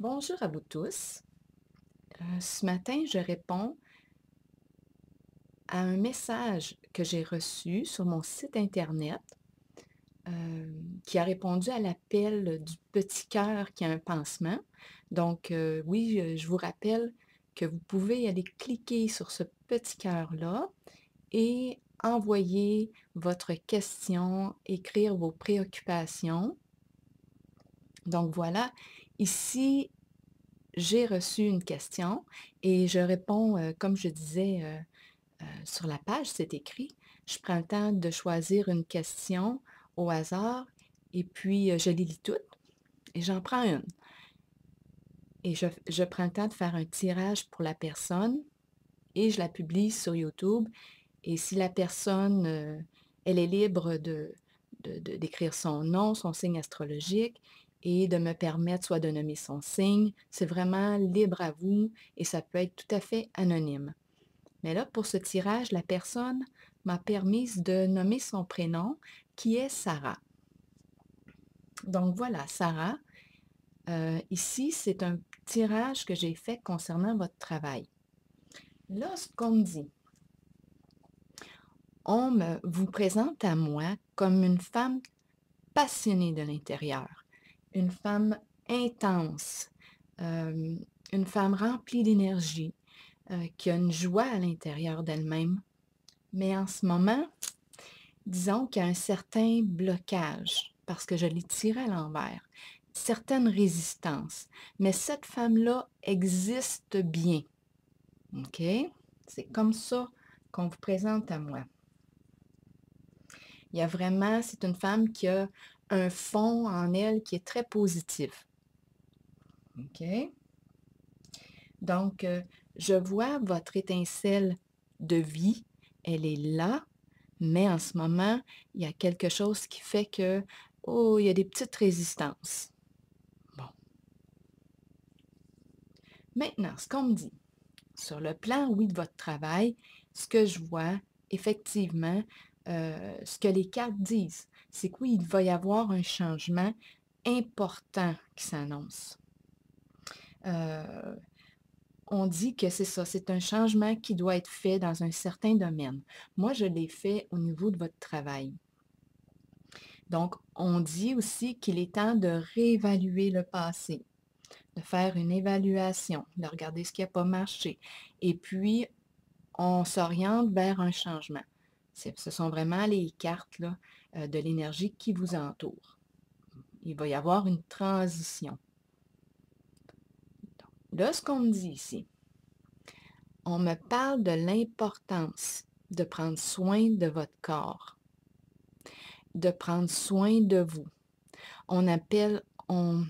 Bonjour à vous tous. Ce matin, je réponds à un message que j'ai reçu sur mon site internet, qui a répondu à l'appel du petit cœur qui a un pansement. Donc, oui, je vous rappelle que vous pouvez aller cliquer sur ce petit cœur-là et envoyer votre question, écrire vos préoccupations. Donc voilà, ici, j'ai reçu une question et je réponds, comme je disais, sur la page, c'est écrit. Je prends le temps de choisir une question au hasard et puis, je les lis toutes et j'en prends une et je prends le temps de faire un tirage pour la personne et je la publie sur YouTube et si la personne, elle est libre d'écrire son nom, son signe astrologique et de me permettre soit de nommer son signe. C'est vraiment libre à vous et ça peut être tout à fait anonyme. Mais là, pour ce tirage, la personne m'a permise de nommer son prénom, qui est Sarah. Donc voilà, Sarah, ici, c'est un tirage que j'ai fait concernant votre travail. Là, ce qu'on me dit, on me vous présente à moi comme une femme passionnée de l'intérieur, une femme intense, euh, une femme remplie d'énergie, qui a une joie à l'intérieur d'elle-même. Mais en ce moment, disons qu'il y a un certain blocage, parce que je l'ai tiré à l'envers, certaines résistances. Mais cette femme-là existe bien. OK? C'est comme ça qu'on vous présente à moi. Il y a vraiment, c'est une femme qui a un fond en elle qui est très positif. OK? Donc, je vois votre étincelle de vie, elle est là, mais en ce moment, il y a quelque chose qui fait que, oh, il y a des petites résistances. Bon. Maintenant, ce qu'on me dit, sur le plan, oui, de votre travail, ce que je vois, effectivement, ce que les cartes disent, c'est que oui, il va y avoir un changement important qui s'annonce. Euh, on dit que c'est ça, c'est un changement qui doit être fait dans un certain domaine. Moi, je l'ai fait au niveau de votre travail. Donc, on dit aussi qu'il est temps de réévaluer le passé, de faire une évaluation, de regarder ce qui n'a pas marché. Et puis, on s'oriente vers un changement. Ce sont vraiment les cartes là, de l'énergie qui vous entoure. Il va y avoir une transition. Là, ce qu'on me dit ici, on me parle de l'importance de prendre soin de votre corps, de prendre soin de vous. On appelle, on,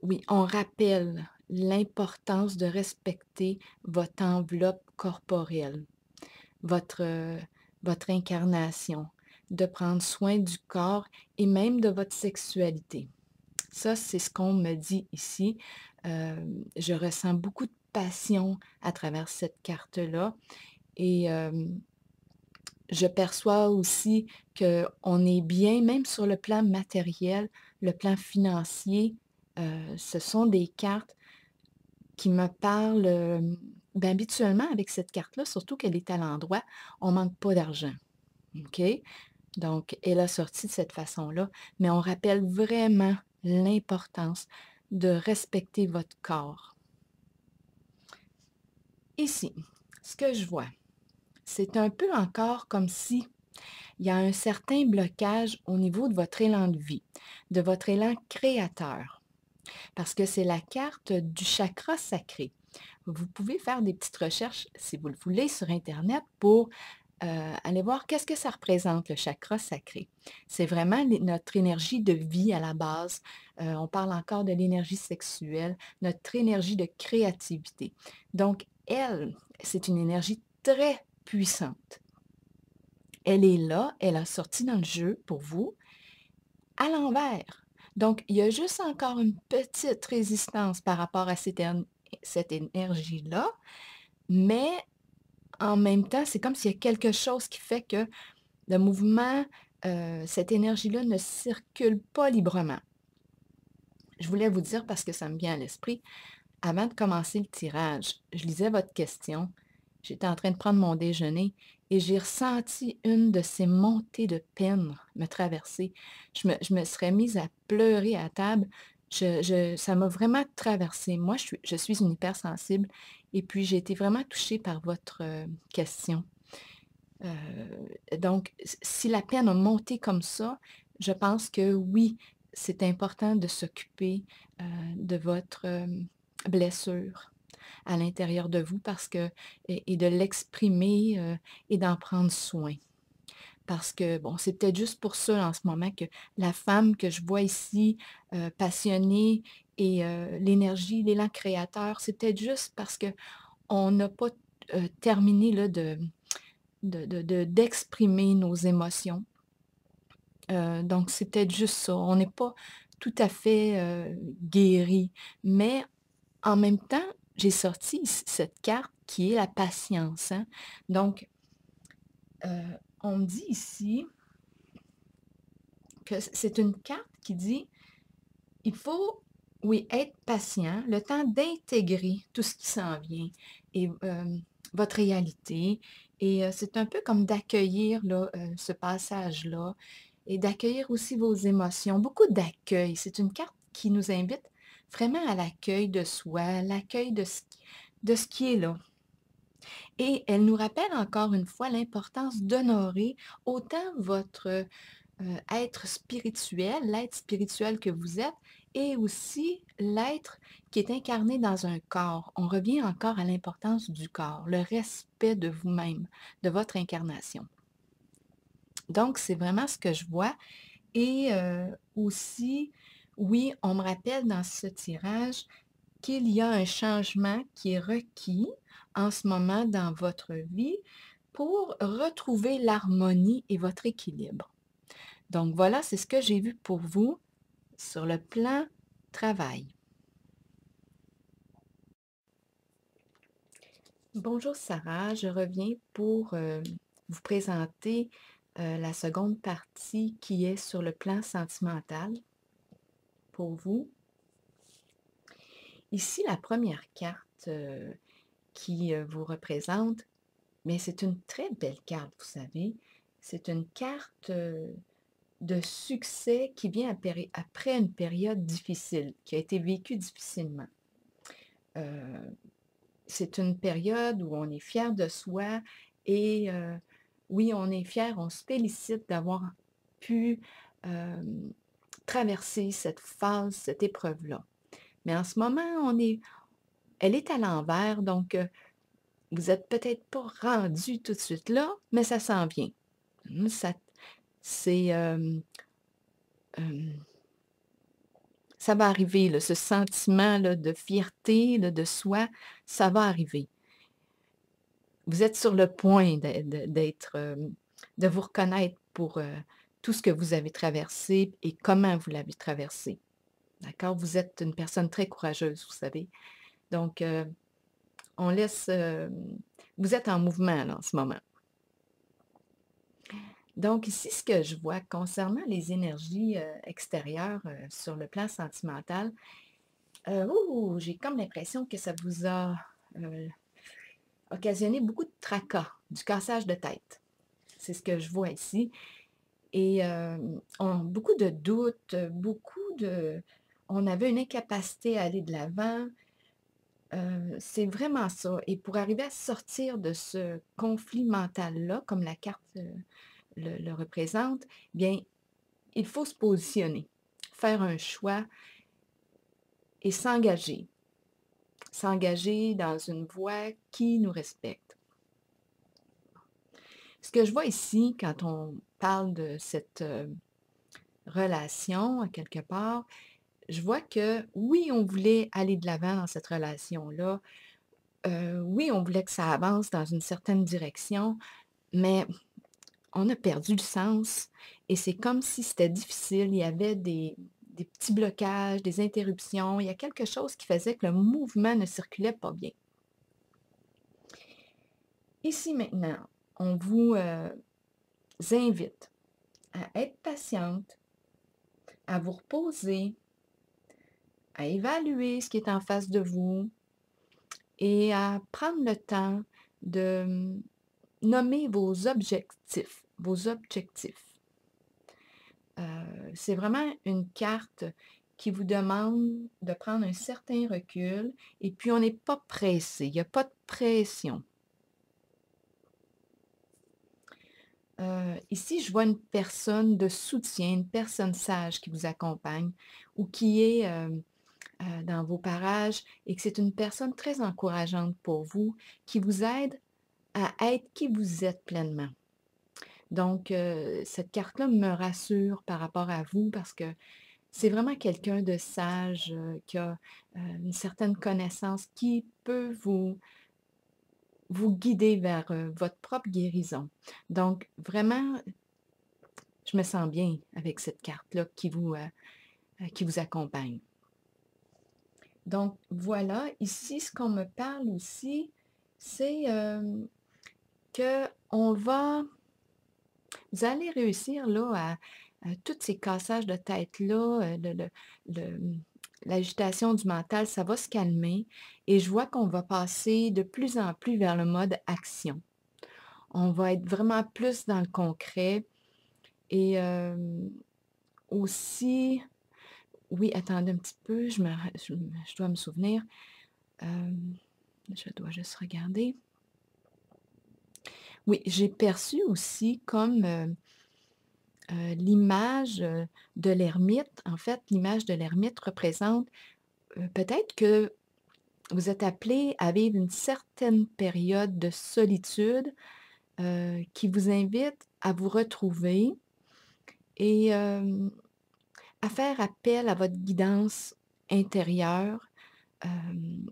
oui, on rappelle l'importance de respecter votre enveloppe corporelle, votre, votre incarnation, de prendre soin du corps et même de votre sexualité. Ça, c'est ce qu'on me dit ici. Je ressens beaucoup de passion à travers cette carte-là et je perçois aussi qu'on est bien, même sur le plan matériel, le plan financier. Ce sont des cartes qui me parlent, ben, habituellement avec cette carte-là, surtout qu'elle est à l'endroit, on manque pas d'argent. OK? Donc, elle a sorti de cette façon-là, mais on rappelle vraiment l'importance de respecter votre corps. Ici, ce que je vois, c'est un peu encore comme si il y a un certain blocage au niveau de votre élan de vie, de votre élan créateur, parce que c'est la carte du chakra sacré. Vous pouvez faire des petites recherches, si vous le voulez, sur Internet pour aller voir qu'est-ce que ça représente, le chakra sacré. C'est vraiment notre énergie de vie à la base. On parle encore de l'énergie sexuelle, notre énergie de créativité. Donc, elle, c'est une énergie très puissante. Elle est là, elle a sorti dans le jeu pour vous à l'envers. Donc, il y a juste encore une petite résistance par rapport à cette énergie-là, mais en même temps, c'est comme s'il y a quelque chose qui fait que le mouvement, cette énergie-là ne circule pas librement. je voulais vous dire parce que ça me vient à l'esprit, avant de commencer le tirage, je lisais votre question, j'étais en train de prendre mon déjeuner et j'ai ressenti une de ces montées de peine me traverser. Je me serais mise à pleurer à table. Ça m'a vraiment traversée. Moi, je suis une hypersensible et puis j'ai été vraiment touchée par votre question. Donc, si la peine a monté comme ça, je pense que oui, c'est important de s'occuper de votre blessure à l'intérieur de vous parce que et de l'exprimer, et d'en prendre soin. Parce que, bon, c'est peut-être juste pour ça en ce moment que la femme que je vois ici, passionnée et l'énergie, l'élan créateur, c'est peut-être juste parce qu'on n'a pas, terminé là d'exprimer nos émotions. Donc c'est peut-être juste ça. On n'est pas tout à fait, guéri, mais en même temps, j'ai sorti cette carte qui est la patience, hein. Donc, on me dit ici que c'est une carte qui dit: «Il faut, oui, être patient, le temps d'intégrer tout ce qui s'en vient et votre réalité» et c'est un peu comme d'accueillir là, ce passage-là et d'accueillir aussi vos émotions. Beaucoup d'accueil. C'est une carte qui nous invite vraiment à l'accueil de soi, l'accueil de ce qui est là. Et elle nous rappelle encore une fois l'importance d'honorer autant votre, être spirituel, l'être spirituel que vous êtes et aussi l'être qui est incarné dans un corps. On revient encore à l'importance du corps, le respect de vous-même, de votre incarnation. Donc c'est vraiment ce que je vois et aussi, oui, on me rappelle dans ce tirage qu'il y a un changement qui est requis en ce moment dans votre vie pour retrouver l'harmonie et votre équilibre. Donc voilà, c'est ce que j'ai vu pour vous sur le plan travail. Bonjour Sarah, je reviens pour vous présenter la seconde partie qui est sur le plan sentimental pour vous. Ici, la première carte qui vous représente, mais c'est une très belle carte, vous savez. C'est une carte de succès qui vient après une période difficile, qui a été vécue difficilement. Euh, c'est une période où on est fier de soi et oui, on est fier, on se félicite d'avoir pu euh, traverser cette phase, cette épreuve-là. Mais en ce moment, elle est à l'envers, donc vous n'êtes peut-être pas rendu tout de suite là, mais ça s'en vient. Ça, c'est, ça va arriver, là, ce sentiment là, de fierté là, de soi, ça va arriver. Vous êtes sur le point d'être, de vous reconnaître pour tout ce que vous avez traversé et comment vous l'avez traversé. D'accord? Vous êtes une personne très courageuse, vous savez. Donc, on laisse, vous êtes en mouvement là, en ce moment. Donc ici, ce que je vois concernant les énergies, extérieures, sur le plan sentimental, j'ai comme l'impression que ça vous a, heu, occasionné beaucoup de tracas, du cassage de tête. C'est ce que je vois ici et beaucoup de doutes, on avait une incapacité à aller de l'avant, c'est vraiment ça et pour arriver à sortir de ce conflit mental-là, comme la carte, le représente, bien, il faut se positionner, faire un choix et s'engager. S'engager dans une voie qui nous respecte. Ce que je vois ici, quand on parle de cette relation, à quelque part, je vois que oui, on voulait aller de l'avant dans cette relation-là. Oui, on voulait que ça avance dans une certaine direction, mais on a perdu le sens et c'est comme si c'était difficile. Il y avait des petits blocages, des interruptions. Il y a quelque chose qui faisait que le mouvement ne circulait pas bien. Ici maintenant, on vous invite à être patiente, à vous reposer, à évaluer ce qui est en face de vous et à prendre le temps de nommer vos objectifs, vos objectifs. C'est vraiment une carte qui vous demande de prendre un certain recul et puis on n'est pas pressé, il y a pas de pression. Ici, je vois une personne de soutien, une personne sage qui vous accompagne ou qui est, dans vos parages et que c'est une personne très encourageante pour vous, qui vous aide à être qui vous êtes pleinement. Donc, cette carte-là me rassure par rapport à vous parce que c'est vraiment quelqu'un de sage, qui a, une certaine connaissance qui peut vous guider vers, votre propre guérison. Donc vraiment, je me sens bien avec cette carte-là qui vous accompagne. Donc voilà, ici, ce qu'on me parle aussi, c'est, qu'on va vous allez réussir là à tous ces cassages de tête-là, l'agitation du mental, ça va se calmer et je vois qu'on va passer de plus en plus vers le mode action. On va être vraiment plus dans le concret et aussi oui, attendez un petit peu, je dois me souvenir, hem, je dois juste regarder. Oui, j'ai perçu aussi comme, l'image, de l'ermite. En fait, l'image de l'ermite représente, peut-être que vous êtes appelé à vivre une certaine période de solitude, qui vous invite à vous retrouver et à faire appel à votre guidance intérieure, hem,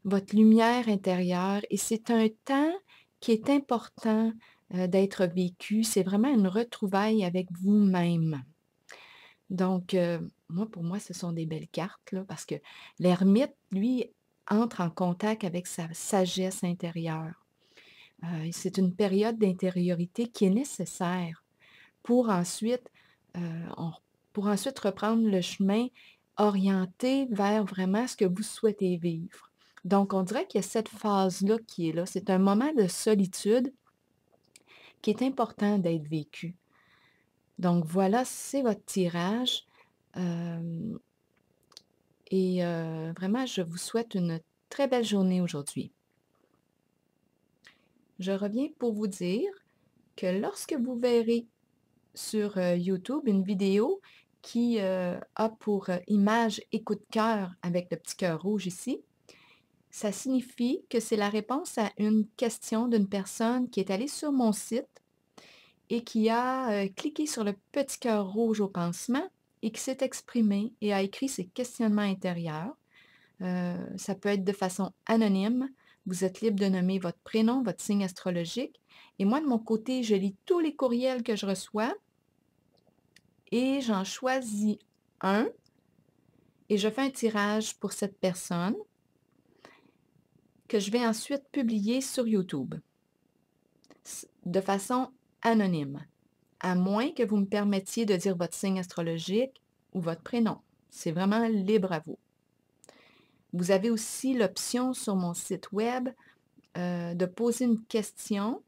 votre lumière intérieure et c'est un temps qui est important, d'être vécu. C'est vraiment une retrouvaille avec vous-même. Donc, moi, pour moi, ce sont des belles cartes, là, parce que l'ermite, lui, entre en contact avec sa sagesse intérieure. C'est une période d'intériorité qui est nécessaire pour ensuite, heu, on pour ensuite reprendre le chemin orienté vers vraiment ce que vous souhaitez vivre. Donc, on dirait qu'il y a cette phase-là qui est là. C'est un moment de solitude qui est important d'être vécu. Donc voilà, c'est votre tirage. Hem Et vraiment, je vous souhaite une très belle journée aujourd'hui. Je reviens pour vous dire que lorsque vous verrez sur, YouTube une vidéo qui, a pour, image et coup de cœur avec le petit cœur rouge ici, ça signifie que c'est la réponse à une question d'une personne qui est allée sur mon site et qui a, cliqué sur le petit cœur rouge au pansement et qui s'est exprimée et a écrit ses questionnements intérieurs. Ça peut être de façon anonyme. Vous êtes libre de nommer votre prénom, votre signe astrologique. Et moi, de mon côté, je lis tous les courriels que je reçois et j'en choisis un et je fais un tirage pour cette personne que je vais ensuite publier sur YouTube de façon anonyme, à moins que vous me permettiez de dire votre signe astrologique ou votre prénom. C'est vraiment libre à vous. Vous avez aussi l'option sur mon site web de poser une question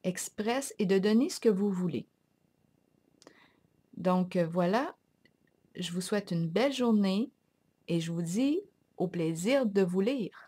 express et de donner ce que vous voulez. Donc voilà, je vous souhaite une belle journée et je vous dis au plaisir de vous lire.